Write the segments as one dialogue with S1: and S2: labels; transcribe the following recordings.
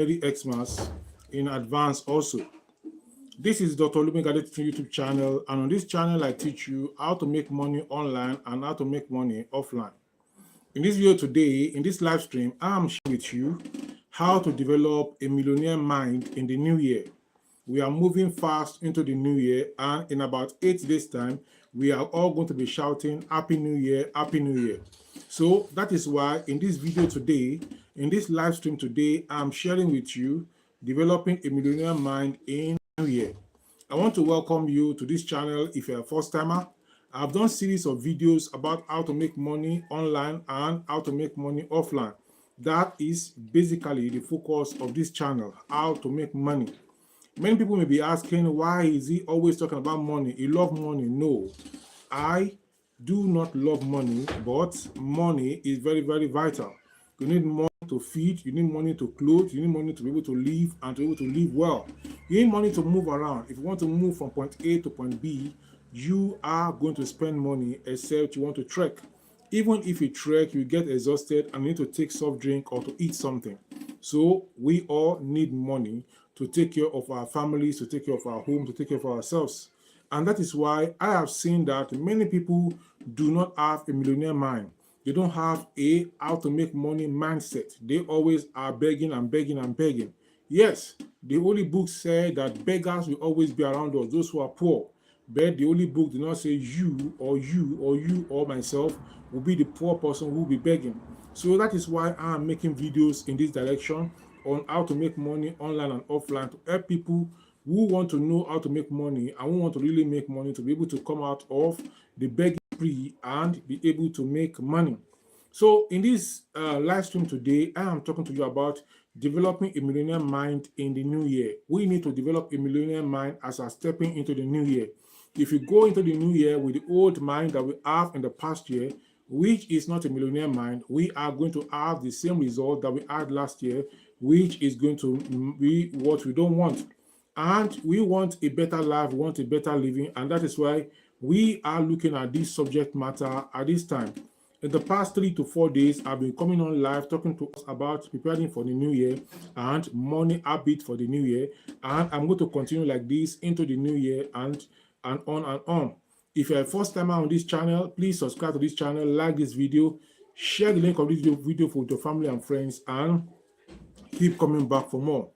S1: Merry Xmas in advance also. This is Dr. Olumigade YouTube channel, and on this channel I teach you how to make money online and how to make money offline. In this video today, in this live stream, I'm sharing with you how to develop a millionaire mind in the new year. We are moving fast into the new year, and in about 8 days time, we are all going to be shouting Happy New Year, Happy New Year. So that is why in this video today, in this live stream today, I'm sharing with you developing a millionaire mind in the new year. I want to welcome you to this channel if you're a first timer. I've done series of videos about how to make money online and how to make money offline. That is basically the focus of this channel, how to make money. Many people may be asking, why is he always talking about money? He loves money. No, I do not love money, but money is very, very vital. You need money to feed, you need money to clothe, you need money to be able to live and to be able to live well. You need money to move around. If you want to move from point A to point B, you are going to spend money except you want to trek. Even if you trek, you get exhausted and need to take soft drink or to eat something. So we all need money to take care of our families, to take care of our home, to take care of ourselves. And that is why I have seen that many people do not have a millionaire mind. They don't have a how to make money mindset. They always are begging and begging and begging. Yes, the Holy Book said that beggars will always be around us, those who are poor. But the Holy Book did not say you or you or you or myself will be the poor person who will be begging. So that is why I am making videos in this direction on how to make money online and offline to help people who want to know how to make money and who want to really make money to be able to come out of the begging spree and be able to make money. So in this live stream today, I am talking to you about developing a millionaire mind in the new year. We need to develop a millionaire mind as we're stepping into the new year. If you go into the new year with the old mind that we have in the past year, which is not a millionaire mind, we are going to have the same result that we had last year, which is going to be what we don't want. And we want a better life, we want a better living, and that is why we are looking at this subject matter at this time. In the past 3 to 4 days, I've been coming on live talking to us about preparing for the new year and money habit for the new year. And I'm going to continue like this into the new year and on and on. If you're a first timer on this channel, please subscribe to this channel, like this video, share the link of this video with your family and friends, and keep coming back for more.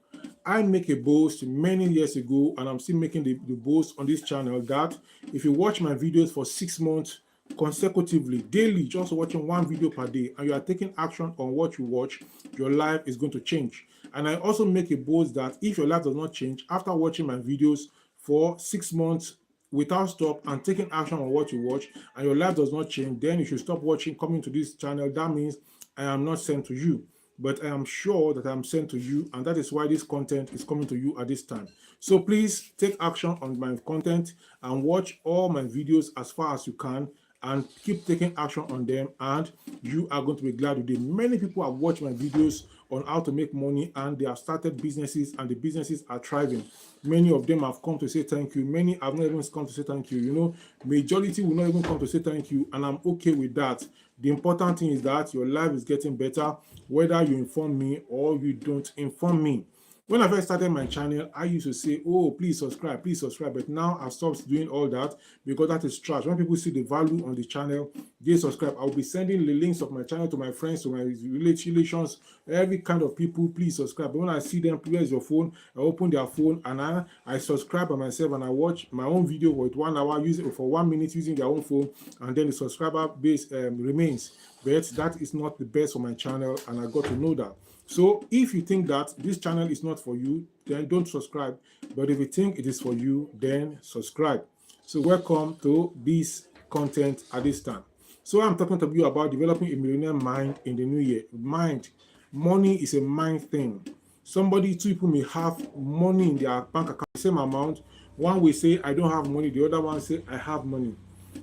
S1: I make a boast many years ago, and I'm still making the boast on this channel, that if you watch my videos for 6 months consecutively, daily, just watching one video per day, and you are taking action on what you watch, your life is going to change. And I also make a boast that if your life does not change after watching my videos for 6 months without stop and taking action on what you watch, and your life does not change, then you should stop watching, coming to this channel. That means I am not sent to you, but I am sure that I'm sent to you, and that is why this content is coming to you at this time. So please take action on my content and watch all my videos as far as you can, and keep taking action on them, and you are going to be glad today. Many people have watched my videos on how to make money, and they have started businesses, and the businesses are thriving. Many of them have come to say thank you. Many have not even come to say thank you. You know, majority will not even come to say thank you, and I'm okay with that. The important thing is that your life is getting better, whether you inform me or you don't inform me. When I first started my channel, I used to say, oh, please subscribe, please subscribe. But now I've stopped doing all that because that is trash. When people see the value on the channel, they subscribe. I'll be sending the links of my channel to my friends, to my relations, every kind of people. Please subscribe. But when I see them, here's your phone, I open their phone and I subscribe by myself, and I watch my own video with 1 hour, use it for 1 minute using their own phone, and then the subscriber base remains. But that is not the best for my channel, and I got to know that. So if you think that this channel is not for you, then don't subscribe. But if you think it is for you, then subscribe. So welcome to this content at this time. So I'm talking to you about developing a millionaire mind in the new year. Mind, money is a mind thing. Two people may have money in their bank account, the same amount. One will say, I don't have money. The other one say, I have money.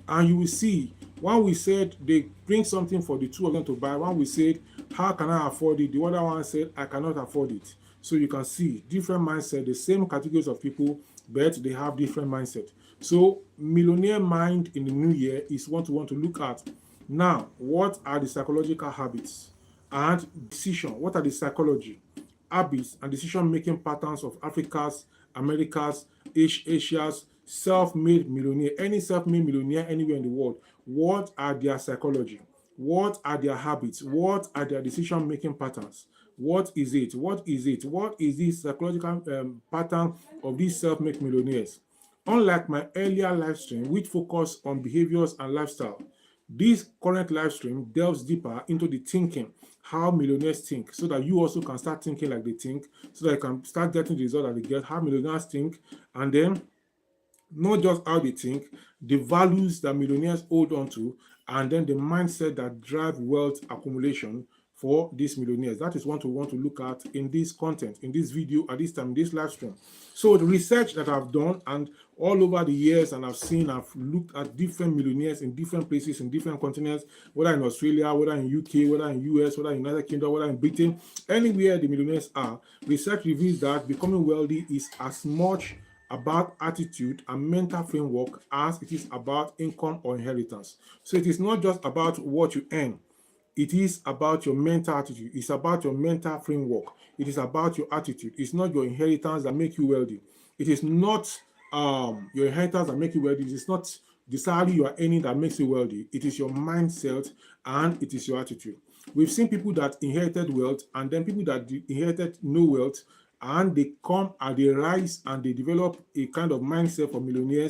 S1: And you will see, one we said they bring something for the two of them to buy. One we said, how can I afford it? The other one said, I cannot afford it. So you can see different mindset, the same categories of people, but they have different mindset. So millionaire mind in the new year is what we want to look at. Now, what are the psychological habits and decision? What are the psychology? habits, and decision-making patterns of Africa's, America's, Asia's self-made millionaire, any self-made millionaire anywhere in the world. What are their psychology? What are their habits? What are their decision-making patterns? What is it? What is it? What is this psychological pattern of these self-made millionaires? Unlike my earlier live stream, which focused on behaviors and lifestyle, this current live stream delves deeper into the thinking, how millionaires think, so that you also can start thinking like they think, so that you can start getting the result that they get, how millionaires think, and then not just how they think, the values that millionaires hold on to, and then the mindset that drive wealth accumulation for these millionaires. That is what we want to look at in this content, in this video, at this time, in this live stream. So the research that I've done and all over the years, and I've looked at different millionaires in different places, in different continents, whether in Australia, whether in UK, whether in US, whether in United Kingdom, whether in Britain, anywhere the millionaires are, research reveals that becoming wealthy is as much about attitude and mental framework as it is about income or inheritance. So it is not just about what you earn. It is about your mental attitude. It's about your mental framework. It is about your attitude. It's not your inheritance that make you wealthy. It is not your inheritance that make you wealthy. It is not the salary you are earning that makes you wealthy. It is your mindset and it is your attitude. We've seen people that inherited wealth and then people that inherited no wealth, and they come and they rise and they develop a kind of mindset for millionaire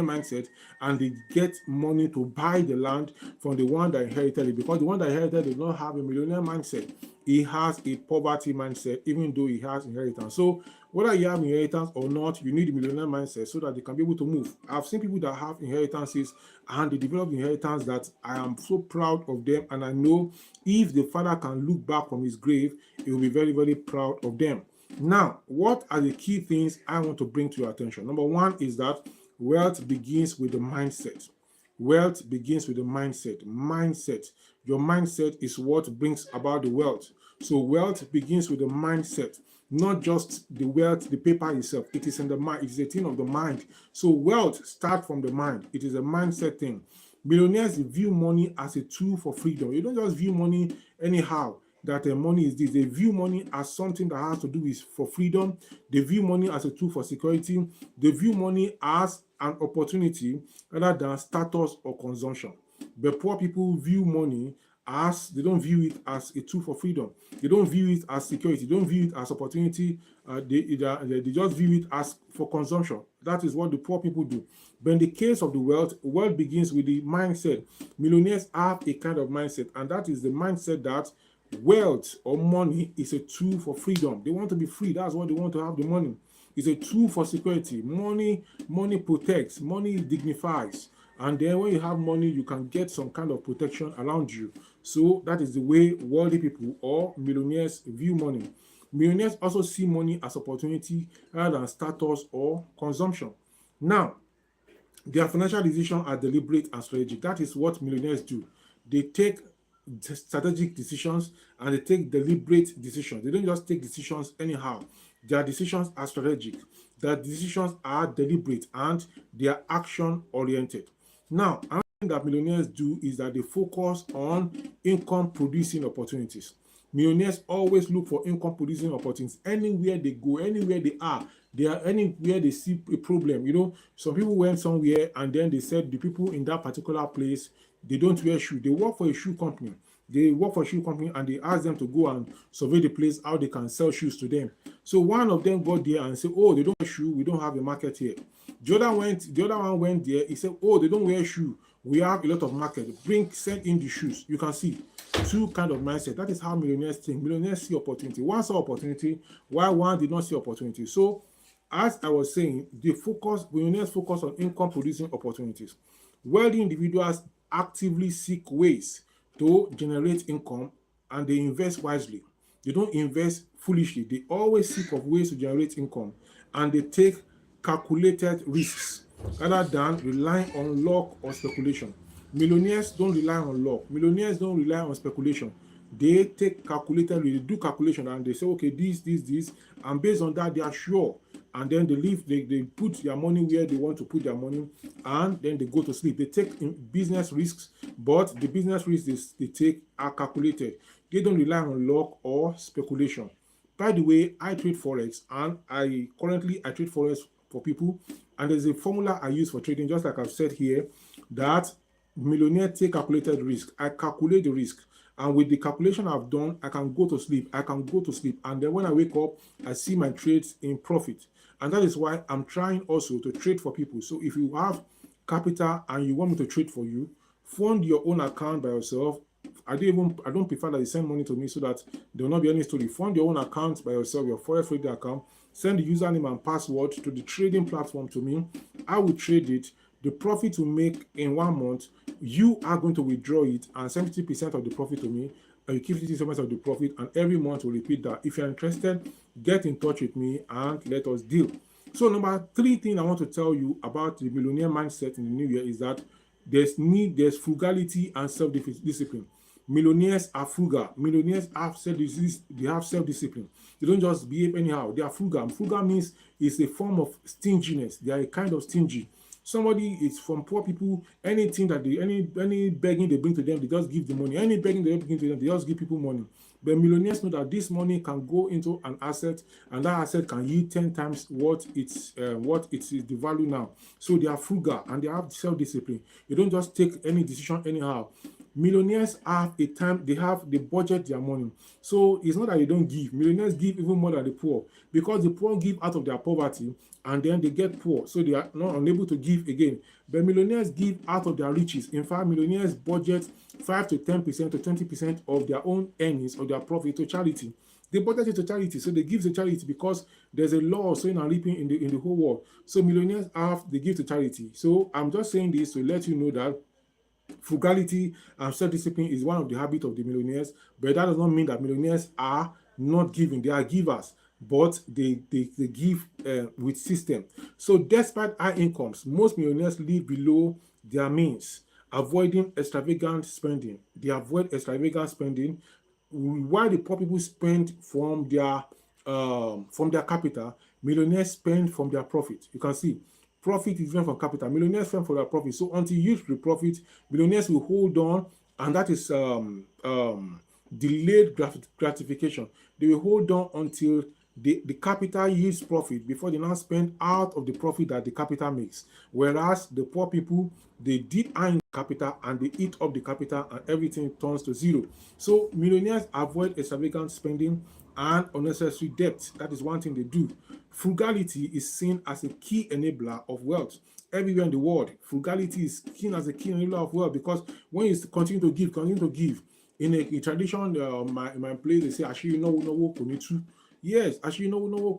S1: mindset, and they get money to buy the land from the one that inherited it, because the one that inherited did not have a millionaire mindset. He has a poverty mindset, even though he has inheritance. So whether you have inheritance or not, you need a millionaire mindset so that they can be able to move. I've seen people that have inheritances and they develop inheritance that I am so proud of them, and I know if the father can look back from his grave, he will be very, very proud of them. Now, what are the key things I want to bring to your attention? Number one is that wealth begins with the mindset. Wealth begins with the mindset. Mindset. Your mindset is what brings about the wealth. So wealth begins with the mindset, not just the wealth, the paper itself. It is in the mind. It is a thing of the mind. So wealth starts from the mind. It is a mindset thing. Millionaires view money as a tool for freedom. You don't just view money anyhow, that money is this. They view money as something that has to do with for freedom. They view money as a tool for security. They view money as an opportunity rather than status or consumption. But poor people view money as, they don't view it as a tool for freedom. They don't view it as security. They don't view it as opportunity. They just view it as for consumption. That is what the poor people do. But in the case of the wealth begins with the mindset. Millionaires have a kind of mindset, and that is the mindset that wealth or money is a tool for freedom. They want to be free. That's what they want to have the money. It's a tool for security. Money protects, money dignifies. And then when you have money, you can get some kind of protection around you. So that is the way wealthy people or millionaires view money. Millionaires also see money as opportunity rather than status or consumption. Now, their financial decisions are deliberate and strategic. That is what millionaires do. They take strategic decisions and they take deliberate decisions. They don't just take decisions anyhow. Their decisions are strategic. Their decisions are deliberate and they are action oriented. Now, another thing that millionaires do is that they focus on income producing opportunities. Millionaires always look for income producing opportunities anywhere they go, anywhere they are. They are anywhere they see a problem. You know, some people went somewhere and then they said the people in that particular place, they don't wear shoes. They work for a shoe company. They work for a shoe company and they ask them to go and survey the place, how they can sell shoes to them. So one of them got there and said, oh, they don't wear shoe. We don't have a market here. The other one went there. He said, oh, they don't wear shoe. We have a lot of market. Send in the shoes. You can see two kind of mindset. That is how millionaires think. Millionaires see opportunity. One saw opportunity, while one did not see opportunity. So as I was saying, millionaires focus on income producing opportunities. Wealthy individuals actively seek ways to generate income and they invest wisely. They don't invest foolishly. They always seek of ways to generate income and they take calculated risks rather than relying on luck or speculation. Millionaires don't rely on luck. Millionaires don't rely on speculation. They take calculated, they do calculation and they say, okay, this, and based on that, they are sure. And then they put their money where they want to put their money, and then they go to sleep. They take business risks, but the business risks they take are calculated. They don't rely on luck or speculation. By the way, I trade forex, and I trade forex for people, and there's a formula I use for trading, just like I've said here, that Millionaire take calculated risk. I calculate the risk, and with the calculation I've done, I can go to sleep. And then when I wake up, I see my trades in profit. And that is why I'm trying also to trade for people. So if you have capital and you want me to trade for you, fund your own account by yourself. I don't prefer that you send money to me, so that there will not be any story. Fund your own account by yourself, your forex trading account. Send the username and password to the trading platform to me. I will trade it. The profit you make in 1 month, you are going to withdraw it, and 70% of the profit to me, and you keep 50% of the profit, and every month we'll repeat that. If you're interested, get in touch with me and let us deal. So number 3 thing I want to tell you about the millionaire mindset in the new year is that there's frugality and self-discipline. Millionaires are frugal. Millionaires have self-discipline. They don't just behave anyhow. They are frugal. Frugal means it's a form of stinginess. They are a kind of stingy. Somebody is from poor people, anything that any begging they bring to them, they just give the money. Any begging they bring to them, they just give people money. But millionaires know that this money can go into an asset, and that asset can yield 10 times what it's the value now. So they are frugal and they have self-discipline. They don't just take any decision anyhow. Millionaires they budget their money. So it's not that they don't give. Millionaires give even more than the poor, because the poor give out of their poverty and then they get poor, so they are not unable to give again. But millionaires give out of their riches. In fact, millionaires budget 5 to 10% to 20% of their own earnings or their profit to charity. They budget it to charity, so they give to charity, because there's a law of sowing and reaping in the whole world. So millionaires they give to charity. So I'm just saying this to let you know that frugality and self-discipline is one of the habits of the millionaires, but that does not mean that millionaires are not giving. They are givers, but they give with system. So despite high incomes, most millionaires live below their means, avoiding extravagant spending. They avoid extravagant spending, while the poor people spend from their capital. Millionaires spend from their profit. You can see profit is different from capital. Millionaires spend for their profit. So until you reach the profit, millionaires will hold on, and that is delayed gratification. They will hold on until the capital yields profit before they now spend out of the profit that the capital makes. Whereas the poor people, they did earn capital and they eat up the capital, and everything turns to zero. So millionaires avoid extravagant spending and unnecessary debt. That is one thing they do. Frugality is seen as a key enabler of wealth. Everywhere in the world, frugality is seen as a key enabler of wealth, because when you continue to give. In a tradition, in my place, they say, "Actually, no, no, no, yes, actually, no, no, no,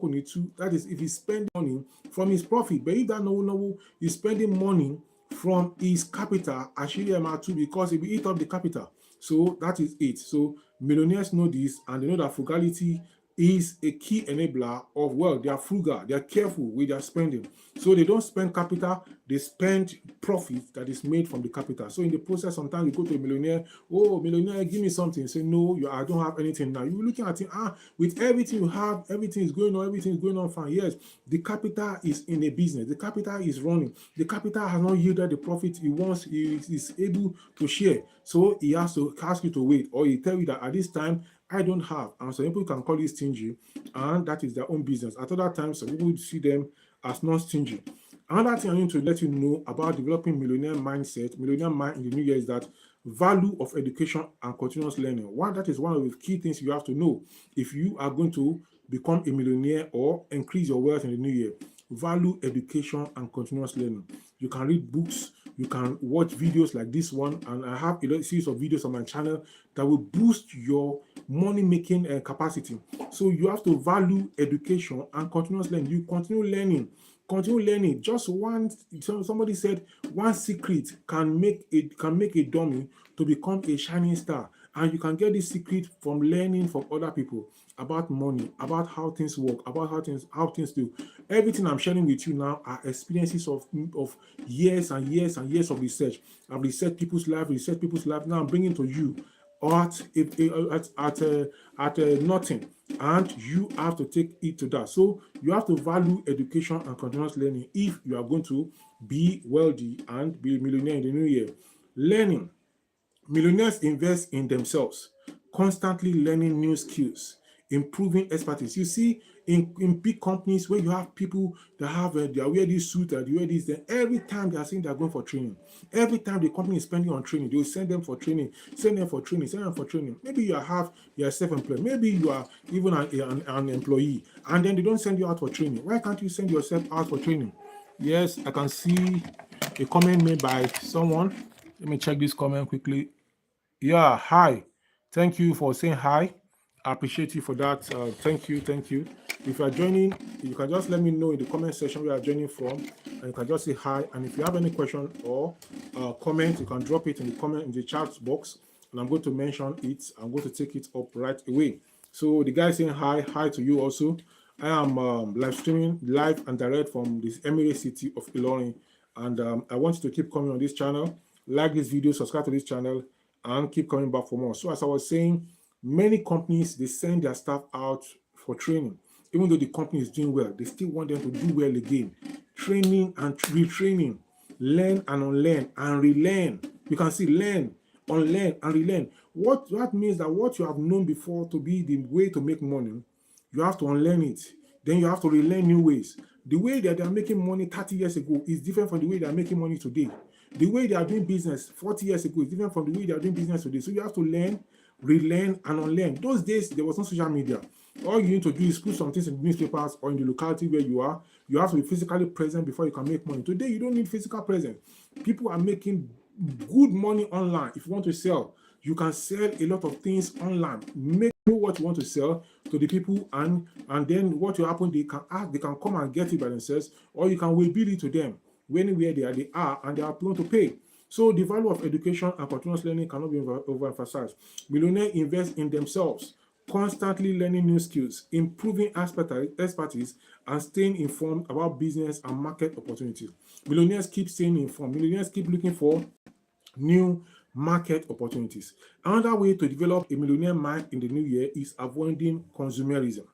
S1: that is, if he spend money from his profit, but if that no, he's spending money from his capital, actually, because he will eat up the capital. So that is it. So millionaires know this, and they know that frugality is a key enabler of wealth. They are frugal, they are careful with their spending. So they don't spend capital, they spend profit that is made from the capital. So in the process, sometimes you go to a millionaire, "Oh, millionaire, give me something." Say, "No, I don't have anything now." You're looking at it, with everything you have, everything is going on fine. Yes, the capital is in a business, the capital is running, the capital has not yielded the profit he wants, he is able to share. So he has to ask you to wait, or he tell you that at this time, I don't have. And some people can call it stingy, and that is their own business. At other times, some people see them as not stingy. Another thing I need to let you know about developing millionaire mind in the new year, is that value of education and continuous learning. That is one of the key things you have to know if you are going to become a millionaire or increase your wealth in the new year. Value education and continuous learning. You can read books, you can watch videos like this one, and I have a series of videos on my channel that will boost your money making capacity. So you have to value education and continuous learning. You continue learning. Just one, somebody said, one secret can make a dummy to become a shining star. And you can get this secret from learning from other people about money, about how things work, about how things do. Everything I'm sharing with you now are experiences of years and years and years of research. I've researched people's life. Now I'm bringing to you at nothing, and you have to take it to that. So you have to value education and continuous learning if you are going to be wealthy and be a millionaire in the new year. Learning. Millionaires invest in themselves, constantly learning new skills. improving expertise. You see, in big companies where you have people that have they wear this suit and they wear this, then every time they are saying they're going for training, every time the company is spending on training, they will send them for training, send them for training, send them for training. Maybe you are self-employed, maybe you are even an employee, and then they don't send you out for training. Why can't you send yourself out for training? Yes, I can see a comment made by someone. Let me check this comment quickly. Yeah, hi. Thank you for saying hi. I appreciate you for that. Thank you, thank you. If you are joining, you can just let me know in the comment section where you are joining from, and you can just say hi. And if you have any question or comment, you can drop it in the comment in the chat box, and I'm going to mention it. I'm going to take it up right away. So the guy saying hi to you also. I am live streaming live and direct from this Emirate city of Ilorin, and I want you to keep coming on this channel, like this video, subscribe to this channel, and keep coming back for more. So as I was saying, many companies, they send their staff out for training. Even though the company is doing well, they still want them to do well again. Training and retraining, learn and unlearn and relearn. You can see learn, unlearn and relearn. What that means that what you have known before to be the way to make money, you have to unlearn it. Then you have to relearn new ways. The way that they are making money 30 years ago is different from the way they are making money today. The way they are doing business 40 years ago is different from the way they are doing business today. So you have to learn, relearn, and unlearn. Those days, there was no social media. All you need to do is put some things in the newspapers or in the locality where you are. You have to be physically present before you can make money. Today, you don't need physical presence. People are making good money online. If you want to sell, you can sell a lot of things online. Make what you want to sell to the people, and then what will happen, they can ask, they can come and get it by themselves, or you can bill it to them anywhere they are, and they are going to pay. So the value of education and continuous learning cannot be overemphasized. Millionaires invest in themselves, constantly learning new skills, improving expertise, and staying informed about business and market opportunities. Millionaires keep staying informed. Millionaires keep looking for new market opportunities. Another way to develop a millionaire mind in the new year is avoiding consumerism.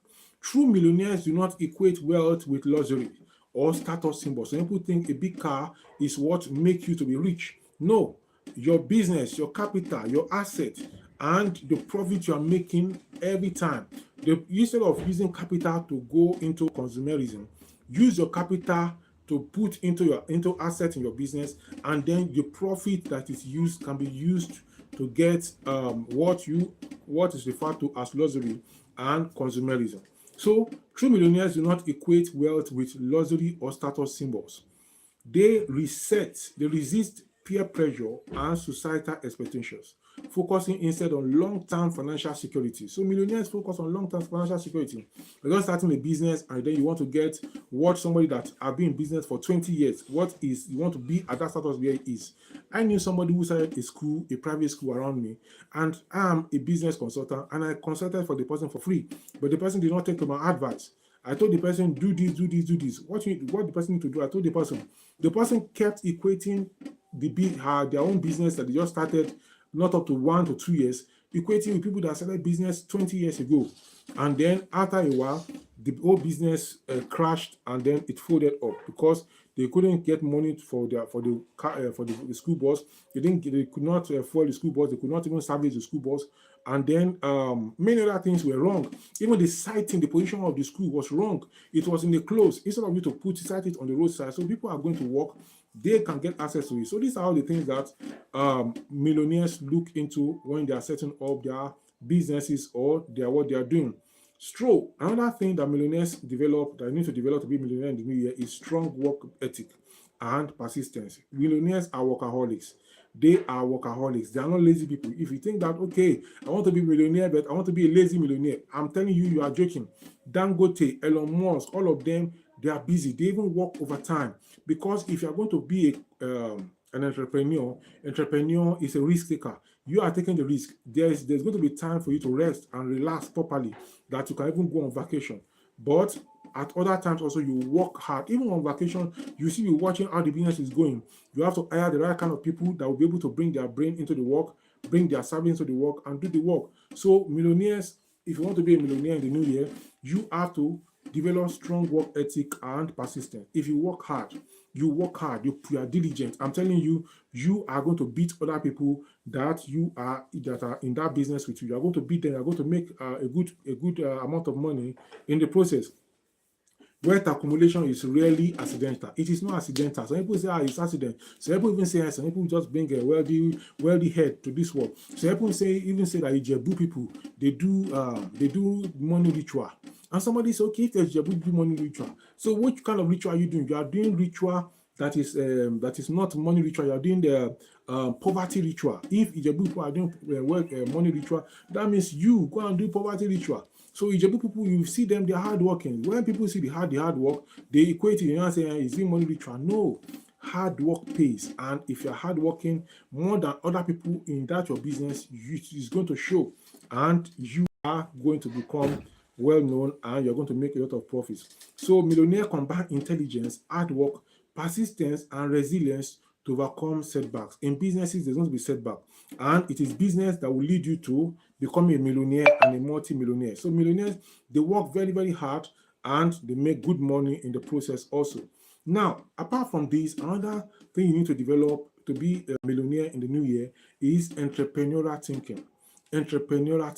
S1: True millionaires do not equate wealth with luxury or status symbols. Some people think a big car is what makes you to be rich. No, your business, your capital, your asset, and the profit you are making every time. Instead of using capital to go into consumerism, use your capital to put into assets in your business, and then the profit that is used can be used to get what is referred to as luxury and consumerism. So true millionaires do not equate wealth with luxury or status symbols. They resist peer pressure and societal expectations, focusing instead on long-term financial security. So millionaires focus on long-term financial security. You're just starting a business, and then you want to get what somebody that have been in business for 20 years, you want to be at that status where he is. I knew somebody who started a private school around me, and I am a business consultant, and I consulted for the person for free, but the person did not take my advice. I told the person, do this, do this, do this. What the person need to do, I told the person. The person kept equating their own business that they just started, not up to 1 to 2 years, equating with people that started business 20 years ago. And then after a while, the whole business crashed, and then it folded up because they couldn't get money for the school bus. They could not afford the school bus. They could not even service the school bus. And then many other things were wrong. Even the siting, the position of the school was wrong. It was in the close. Instead of you to site it on the roadside, so people are going to walk, they can get access to it. So these are all the things that millionaires look into when they are setting up their businesses or what they are doing. Another thing that millionaires need to develop to be millionaire in the new year is strong work ethic and persistence. Millionaires are workaholics. They are workaholics. They are not lazy people. If you think that, okay, I want to be a millionaire, but I want to be a lazy millionaire, I'm telling you, you are joking. Dangote, Elon Musk, all of them, they are busy. They even work overtime. Because if you are going to be an entrepreneur is a risk taker. You are taking the risk. There's going to be time for you to rest and relax properly, that you can even go on vacation. But at other times also, you work hard. Even on vacation, you see you watching how the business is going. You have to hire the right kind of people that will be able to bring their brain into the work, bring their service into the work, and do the work. So millionaires, if you want to be a millionaire in the new year, you have to develop strong work ethic and persistence. If you work hard, you are diligent. I'm telling you, you are going to beat other people that are in that business with you. You are going to beat them. You are going to make a good amount of money in the process. Wealth accumulation is rarely accidental. It is not accidental. Some people say, it's accident. Some people even say, some people just bring a wealthy head to this world. Some people even say that Ijebu people, they do money ritual. And somebody say, okay, if there's Ijebu do money ritual, so which kind of ritual are you doing? You are doing ritual that is not money ritual. You are doing the poverty ritual. If Ijebu people are doing money ritual, that means you go and do poverty ritual. So Ijebu people, you see them, they're hardworking. When people see the hard work, they equate it. You know, saying, is it money ritual? No. Hard work pays. And if you're hardworking more than other people in that your business, it's going to show. And you are going to become well known and you're going to make a lot of profits. So Millionaire combine intelligence, hard work, persistence, and resilience to overcome setbacks. In businesses, there's going to be setback. And it is business that will lead you to become a millionaire and a multi-millionaire. So millionaires, they work very, very hard and they make good money in the process also. Now, apart from this, another thing you need to develop to be a millionaire in the new year is entrepreneurial thinking. Entrepreneurial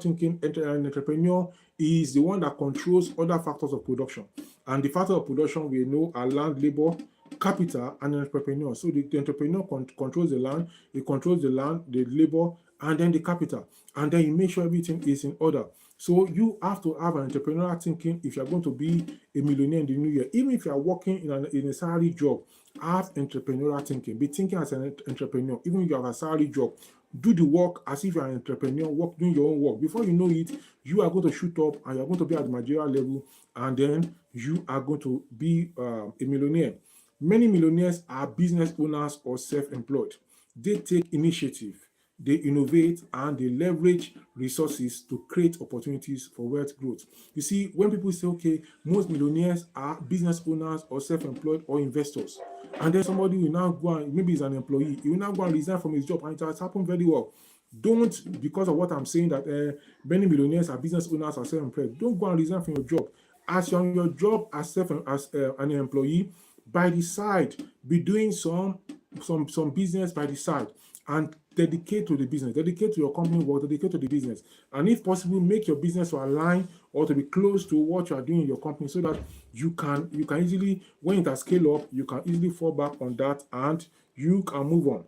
S1: thinking, an entrepreneur is the one that controls other factors of production. And the factors of production we know are land, labor, capital, and entrepreneur. So the entrepreneur controls the land, he controls the land, the labor, and then the capital. And then you make sure everything is in order. So you have to have an entrepreneurial thinking if you're going to be a millionaire in the new year. Even if you are working in a salary job, have entrepreneurial thinking. Be thinking as an entrepreneur. Even if you have a salary job, do the work as if you're an entrepreneur, doing your own work. Before you know it, you are going to shoot up and you're going to be at the managerial level, and then you are going to be a millionaire. Many millionaires are business owners or self-employed. They take initiative, they innovate, and they leverage resources to create opportunities for wealth growth. You see, when people say, okay, most millionaires are business owners or self-employed or investors, and then somebody will now go and, maybe he's an employee, he will now go and resign from his job, and it has happened very well. Don't, because of what I'm saying, that many millionaires are business owners or self-employed, don't go and resign from your job. As you're on your job as an employee, by the side, be doing some business by the side, and dedicate to the business, dedicate to your company work, dedicate to the business. And if possible, make your business to align or to be close to what you are doing in your company, so that you can easily, when it has scaled up, you can easily fall back on that and you can move on.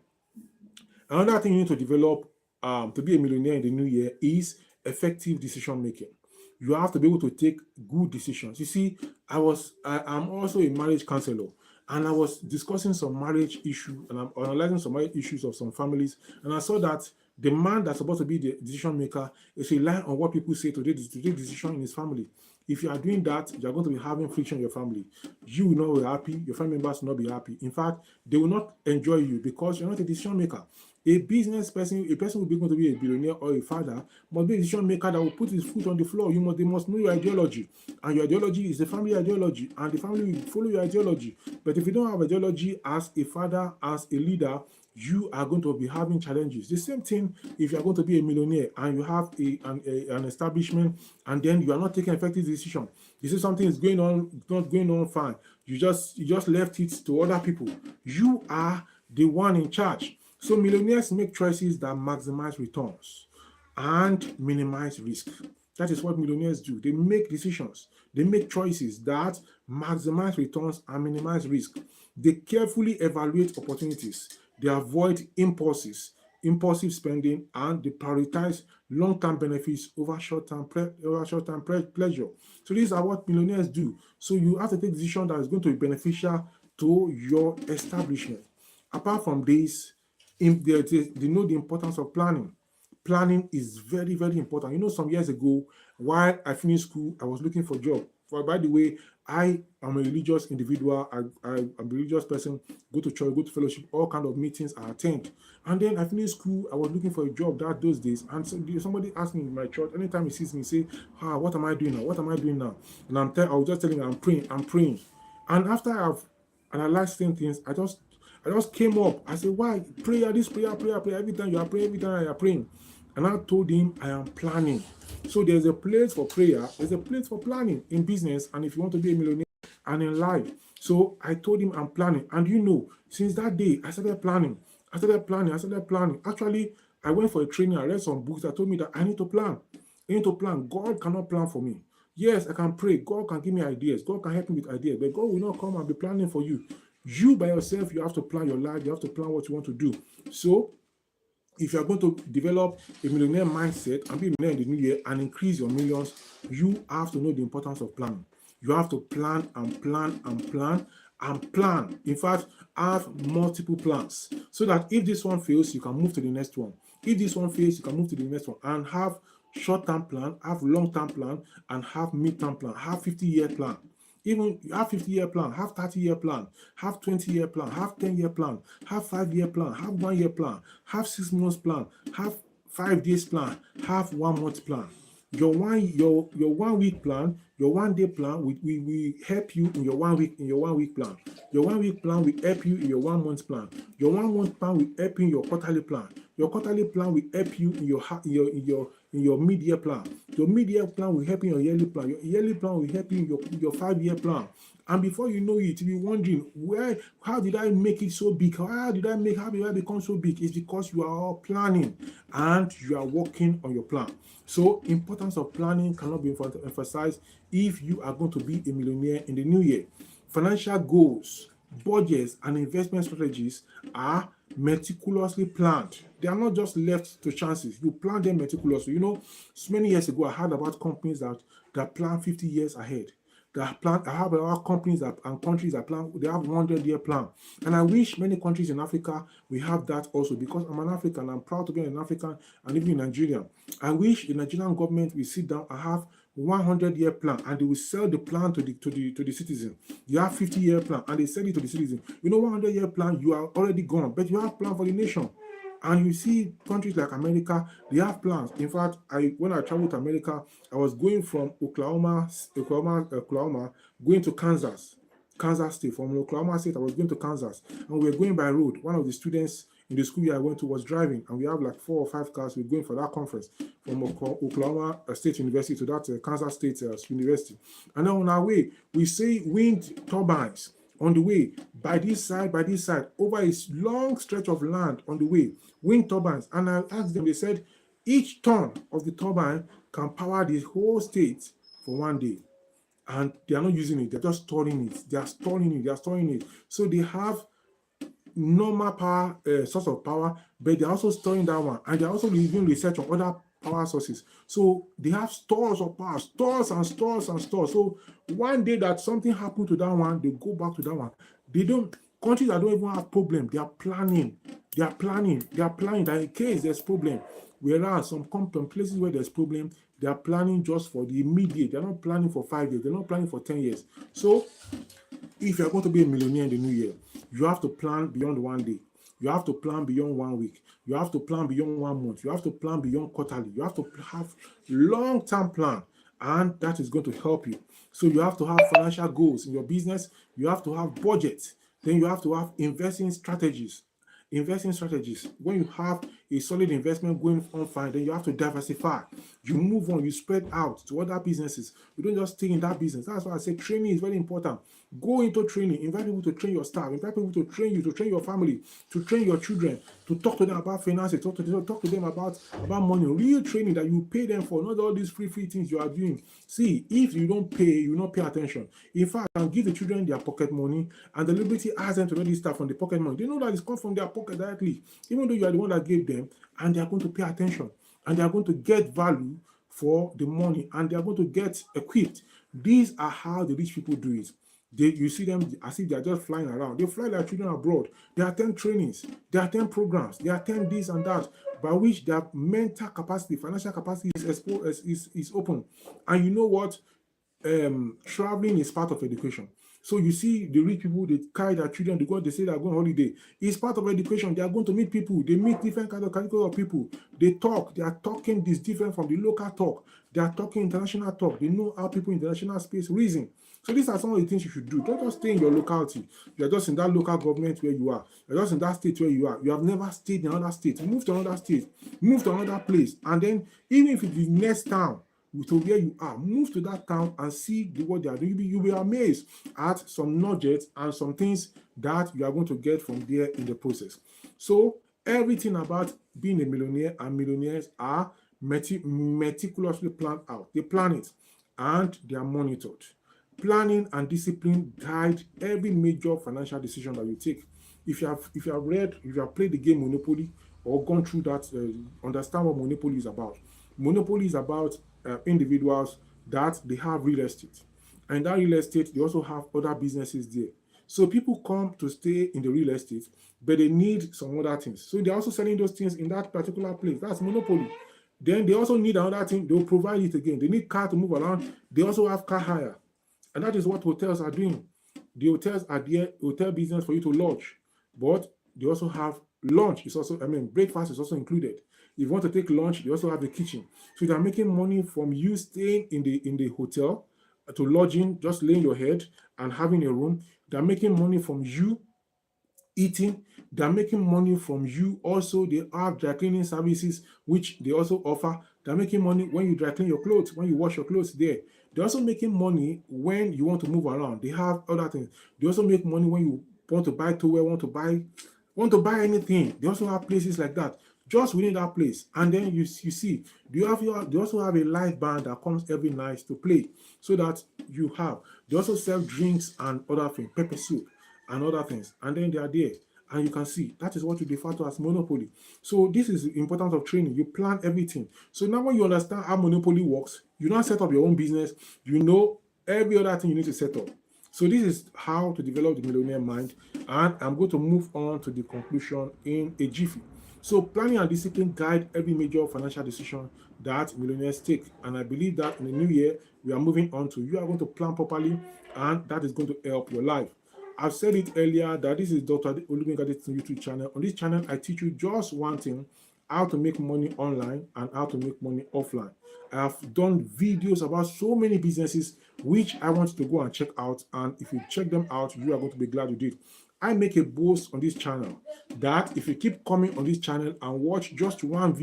S1: Another thing you need to develop to be a millionaire in the new year is effective decision making. You have to be able to take good decisions. You see, I'm also a marriage counselor, and I was discussing some marriage issue, and I'm analyzing some marriage issues of some families, and I saw that the man that's supposed to be the decision maker is relying on what people say to take decision in his family. If you are doing that, you are going to be having friction in your family. You will not be happy, your family members will not be happy. In fact, they will not enjoy you because you're not a decision maker. A business person, a person who is going to be a billionaire or a father, must be a decision maker that will put his foot on the floor. They must know your ideology, and your ideology is the family ideology, and the family will follow your ideology. But if you don't have ideology as a father, as a leader, you are going to be having challenges. The same thing if you are going to be a millionaire and you have an establishment, and then you are not taking effective decision. You see something is going on, not going on fine. You just left it to other people. You are the one in charge. So millionaires make choices that maximize returns and minimize risk. That is what millionaires do. They make decisions. They make choices that maximize returns and minimize risk. They carefully evaluate opportunities. They avoid impulsive spending, and they prioritize long-term benefits over short-term pleasure. So these are what millionaires do. So you have to take a decision that is going to be beneficial to your establishment. Apart from this, they know the importance of planning. Planning is very, very important. You know, some years ago, while I finished school, I was looking for a job. By the way, I am a religious individual. I'm a religious person, go to church, go to fellowship, all kind of meetings I attend. And then I finished school, I was looking for a job those days. And so somebody asked me in my church, anytime he sees me, say, what am I doing now? What am I doing now? And I was just telling him, I'm praying. And after I've analyzed certain things, I just came up. I said, why? Prayer. Every time you are praying, every time you are praying. And I told him, I am planning. So there's a place for prayer, there's a place for planning in business, and if you want to be a millionaire and in life. So I told him I'm planning. And you know, since that day, I started planning. I started planning. Actually, I went for a training. I read some books that told me that I need to plan. I need to plan. God cannot plan for me. Yes, I can pray. God can give me ideas. God can help me with ideas. But God will not come and be planning for you. You by yourself, you have to plan your life. You have to plan what you want to do. So if you are going to develop a millionaire mindset and be a millionaire in the new year and increase your millions, you have to know the importance of planning. You have to plan and plan and plan and plan. In fact, have multiple plans so that if this one fails, you can move to the next one. If this one fails, you can move to the next one and have short-term plan, have long-term plan, and have mid-term plan, have 50-year plan. Even have 50-year plan, have 30-year plan, have 20-year plan, have 10-year plan, have 5-year plan, have 1-year plan, have 6 months plan, have 5 days plan, have 1 month plan. Your 1 week plan, your 1 day plan will help you in your 1 week plan. Your 1 week plan will help you in your 1 month plan. Your 1 month plan will help you in your quarterly plan. Your quarterly plan will help you in your mid-year plan. Your mid-year plan will help you in your yearly plan. Your yearly plan will help you in your 5-year plan. And before you know it, you'll be wondering, how did I make it so big? How did I become so big? It's because you are all planning and you are working on your plan. So, importance of planning cannot be emphasized if you are going to be a millionaire in the new year. Financial goals, budgets, and investment strategies are meticulously planned. They are not just left to chances. You plan them meticulously. So many years ago, I heard about companies that plan 50 years ahead. I have a lot of companies and countries that plan, they have 100-year plan. And I wish many countries in Africa we have that also, because I'm an African, I'm proud to be an African and even in Nigeria. I wish the Nigerian government will sit down and have 100-year plan, and they will sell the plan to the citizen. You have 50-year plan and they sell it to the citizen. 100-year plan, you are already gone, but you have plan for the nation. And you see countries like America, they have plans. In fact, when I traveled to America, I was going from Oklahoma, going to Kansas State. From Oklahoma State, I was going to Kansas, and we were going by road. One of the students in the school I went to was driving, and we have like 4 or 5 cars. We're going for that conference from Oklahoma State University to that Kansas State University. And then on our way, we see wind turbines on the way, by this side, over a long stretch of land on the way, wind turbines. And I asked them, they said, each ton of the turbine can power the whole state for 1 day. And they are not using it, they're just storing it. They are storing it. So they have normal power, source of power, but they're also storing that one. And they're also doing research on other power sources. So they have stores of power, stores and stores and stores. So one day that something happened to that one, they go back to that one. Countries that don't even have problem, they are planning that in case there's problem. Whereas some places where there's problem, they are planning just for the immediate. They're not planning for 5 years. They're not planning for 10 years. So if you're going to be a millionaire in the new year, you have to plan beyond 1 day. You have to plan beyond 1 week. You have to plan beyond 1 month. You have to plan beyond quarterly. You have to have long-term plan, and that is going to help you. So you have to have financial goals in your business. You have to have budgets. Then you have to have investing strategies. When you have a solid investment going on fine, then you have to diversify. You move on, you spread out to other businesses. You don't just stay in that business. That's why I say training is very important. Go into training, invite people to train your staff, invite people to train you, to train your family, to train your children, to talk to them about finances, talk to them about money, real training that you pay them for, not all these free things you are doing. See, if you don't pay, you not pay attention. In fact, you can give the children their pocket money, and the liberty asks them to ready stuff from the pocket money. They know that it's come from their pocket directly, even though you are the one that gave them, and they are going to pay attention, and they are going to get value for the money, and they are going to get equipped. These are how the rich people do it. You see them as if they are just flying around. They fly their children abroad. They attend trainings. They attend programs. They attend this and that, by which their mental capacity, financial capacity is open. And you know what? Traveling is part of education. So you see the rich people, they carry their children, they say they're going on holiday. It's part of education. They are going to meet people. They meet different kinds of categories of people. They talk. They are talking this different from the local talk. They are talking international talk. They know how people in international space reason. So these are some of the things you should do. Don't just stay in your locality. You're just in that local government where you are. You're just in that state where you are. You have never stayed in another state. Move to another state. Move to another place. And then, even if it is next town to where you are, move to that town and see what they are doing. You'll be amazed at some nuggets and some things that you are going to get from there in the process. So everything about being a millionaire and millionaires are meticulously planned out. They plan it and they are monitored. Planning and discipline guide every major financial decision that you take. If you have played the game Monopoly or gone through that, understand what Monopoly is about. Monopoly is about individuals that they have real estate, and that real estate they also have other businesses there. So people come to stay in the real estate, but they need some other things. So they're also selling those things in that particular place. That's Monopoly. Then they also need another thing. They'll provide it again. They need car to move around. They also have car hire. And that is what hotels are doing. The hotels are there, hotel business for you to lodge. But they also have lunch. It's also, breakfast is also included. If you want to take lunch, they also have the kitchen. So they're making money from you staying in the hotel to lodging, just laying your head and having a room. They're making money from you eating. They're making money from you. Also, they have dry cleaning services, which they also offer. They're making money when you dry clean your clothes, when you wash your clothes there. They're also making money when you want to move around. They have other things. They also make money when you want to buy towel, want to buy anything. They also have places like that just within that place. And then you see, they also have a live band that comes every night to play, so that you have. They also sell drinks and other things, pepper soup and other things, and then they are there. And you can see that is what you refer to as Monopoly. So this is the importance of training. You plan everything. So now when you understand how Monopoly works, you now set up your own business. You know every other thing you need to set up. So this is how to develop the millionaire mind. And I'm going to move on to the conclusion in a jiffy. So planning and discipline guide every major financial decision that millionaires take. And I believe that in the new year, we are moving on to you are going to plan properly, and that is going to help your life. I've said it earlier that this is Dr. Olubengade's YouTube channel. On this channel, I teach you just one thing: how to make money online and how to make money offline. I have done videos about so many businesses which I want you to go and check out. And if you check them out, you are going to be glad you did. I make a boast on this channel that if you keep coming on this channel and watch just one of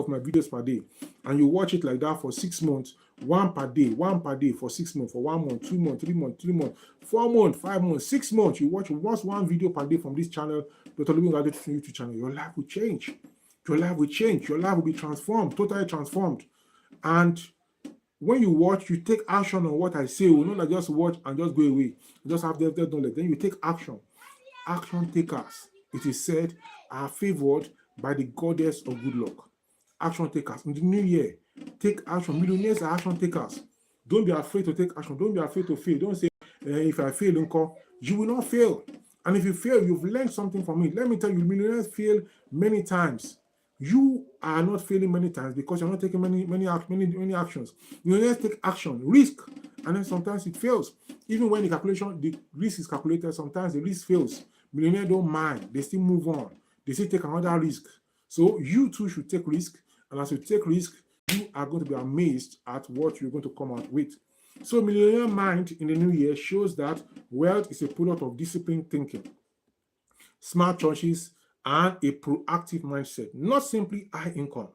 S1: my videos per day, and you watch it like that for 6 months, one per day for 6 months, for 1 month, 2 months, 3 months, 3 months, 4 months, 5 months, 6 months, you watch one video per day from this channel, Dr. Olubengade's YouTube channel, your life will change. Your life will change. Your life will be transformed, totally transformed. And when you watch, you take action on what I say. You not like just watch and just go away. You just have that knowledge. Then you take action. Action takers, it is said, are favored by the goddess of good luck. Action takers. In the new year, take action. Millionaires are action takers. Don't be afraid to take action. Don't be afraid to fail. Don't say, if I fail, uncle, you will not fail. And if you fail, you've learned something from it. Let me tell you, millionaires fail many times. You are not failing many times because you're not taking many actions. Millionaires take action, risk, and then sometimes it fails. Even when the risk is calculated, sometimes the risk fails. Millionaires don't mind. They still move on. They still take another risk. So you too should take risk. And as you take risk, you are going to be amazed at what you're going to come out with. So millionaire mind in the new year shows that wealth is a product of disciplined thinking, smart choices, and a proactive mindset, not simply high income.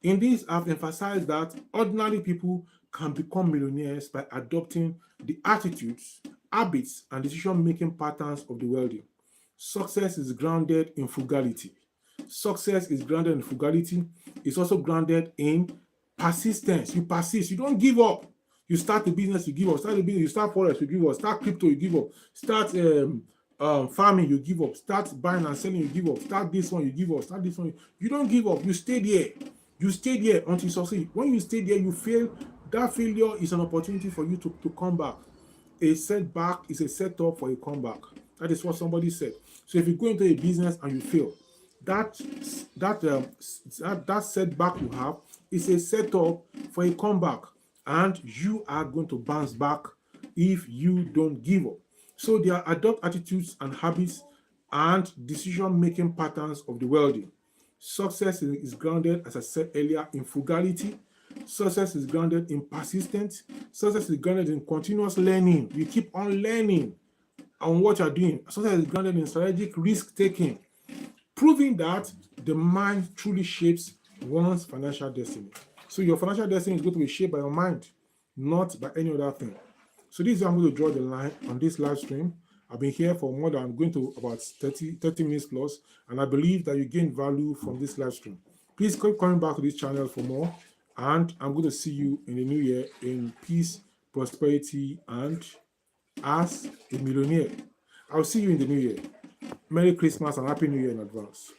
S1: In this, I've emphasized that ordinary people can become millionaires by adopting the attitudes, habits, and decision-making patterns of the wealthy. Success is grounded in frugality. Success is grounded in frugality. It's also grounded in persistence. You persist. You don't give up. You start the business, you give up. Start the business, you start forex, you give up. Start crypto, you give up. Start farming, you give up. Start buying and selling, you give up. Start this one, you give up. Start this one. You don't give up. You stay there. You stay there until you succeed. When you stay there, you fail. That failure is an opportunity for you to come back. A setback is a setup for a comeback. That is what somebody said. So if you go into a business and you fail, that setback you have is a setup for a comeback, and you are going to bounce back if you don't give up. So they are adopt attitudes and habits and decision-making patterns of the wealthy. Success is grounded, as I said earlier, in frugality. Success is grounded in persistence. Success is grounded in continuous learning. You keep on learning on what you're doing. Success is grounded in strategic risk-taking, proving that the mind truly shapes one's financial destiny. So your financial destiny is going to be shaped by your mind, not by any other thing. So this is how I'm going to draw the line on this live stream. I've been here for more than going to about 30 minutes plus, and I believe that you gain value from this live stream. Please keep coming back to this channel for more, and I'm going to see you in the new year in peace, prosperity, and as a millionaire. I'll see you in the new year. Merry Christmas and Happy New Year in advance.